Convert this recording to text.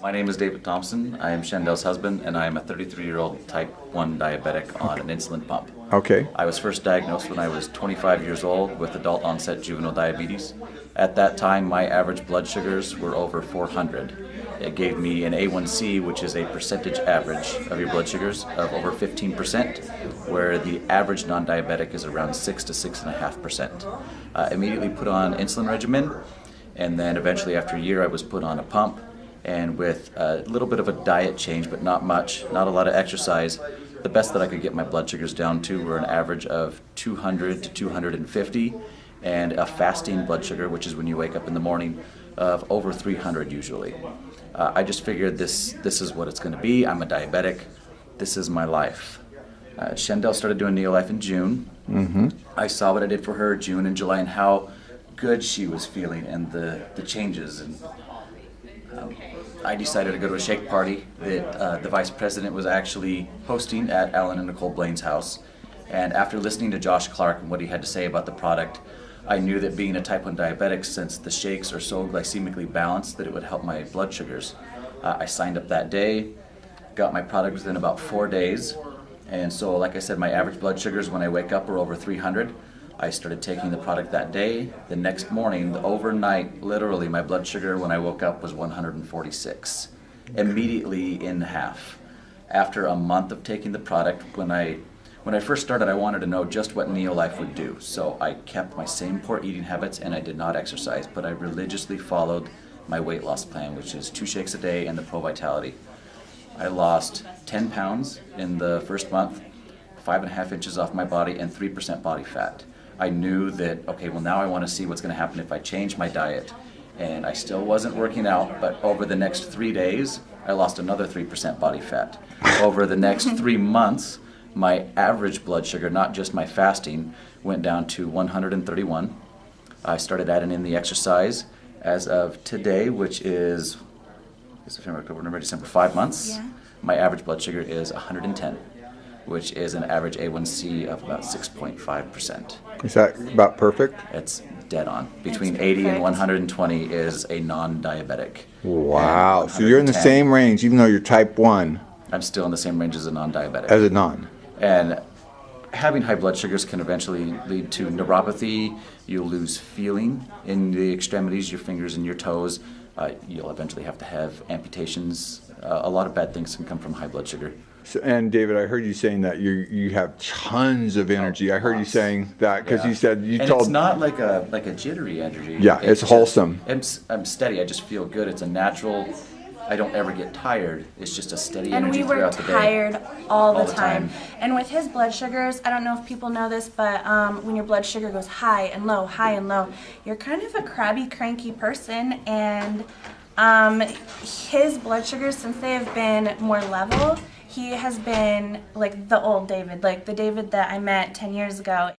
My name is David Thompson. I am Shandel's husband, and I am a 33-year-old type 1 diabetic on an insulin pump. Okay. I was first diagnosed when I was 25 years old with adult onset juvenile diabetes. At that time, my average blood sugars were over 400. It gave me an A1C, which is a percentage average of your blood sugars, of over 15%, where the average non-diabetic is around 6 to 6.5%. Immediately put on insulin regimen, and then eventually after a year I was put on a pump. And with a little bit of a diet change, but not much, not a lot of exercise, the best that I could get my blood sugars down to were an average of 200 to 250, and a fasting blood sugar, which is when you wake up in the morning, of over 300 usually. I just figured this is what it's going to be. I'm a diabetic. This is my life. Shandel started doing Neolife in June. Mm-hmm. I saw what I did for her June and July and how good she was feeling and the changes. And I decided to go to a shake party that the vice president was actually hosting at Alan and Nicole Blaine's house. And after listening to Josh Clark and what he had to say about the product, I knew that being a type 1 diabetic, since the shakes are so glycemically balanced, that it would help my blood sugars. I signed up that day, got my product within about 4 days. And so, like I said, my average blood sugars when I wake up are over 300. I started taking the product that day. The next morning, overnight, literally, my blood sugar when I woke up was 146. Immediately in half. After a month of taking the product, when I first started, I wanted to know just what Neolife would do. So I kept my same poor eating habits and I did not exercise, but I religiously followed my weight loss plan, which is 2 shakes a day and the Pro Vitality. I lost 10 pounds in the first month, 5.5 inches off my body, and 3% body fat. I knew that, okay, well now I want to see what's going to happen if I change my diet. And I still wasn't working out, but over the next 3 days, I lost another 3% body fat. Over the next 3 months, my average blood sugar, not just my fasting, went down to 131. I started adding in the exercise. As of today, which is September, October, November, December, 5 months, Yeah. my average blood sugar is 110. Which is an average A1C of about 6.5%. Is that about perfect? It's dead on. Between It's 80 and perfect. 120 is a non-diabetic. Wow. And So you're in the 110, same range, even though you're type 1 I'm still in the same range as a non-diabetic. as a non. And having high blood sugars can eventually lead to neuropathy. You'll lose feeling in the extremities, your fingers and your toes. You'll eventually have to have amputations. A lot of bad things can come from high blood sugar. So, and David, I heard you saying that you have tons of energy. I heard you saying that because Yeah. you said you and told. it's not like a jittery energy. Yeah, it's just- wholesome. I'm steady. I just feel good. It's a natural. I don't ever get tired. It's just a steady And energy we were throughout the day. tired all All the the time. time. And with his blood sugars, I don't know if people know this, but when your blood sugar goes high and low, you're kind of a crabby, cranky person. And his blood sugars, since they have been more level, he has been like the old David, like the David that I met 10 years ago.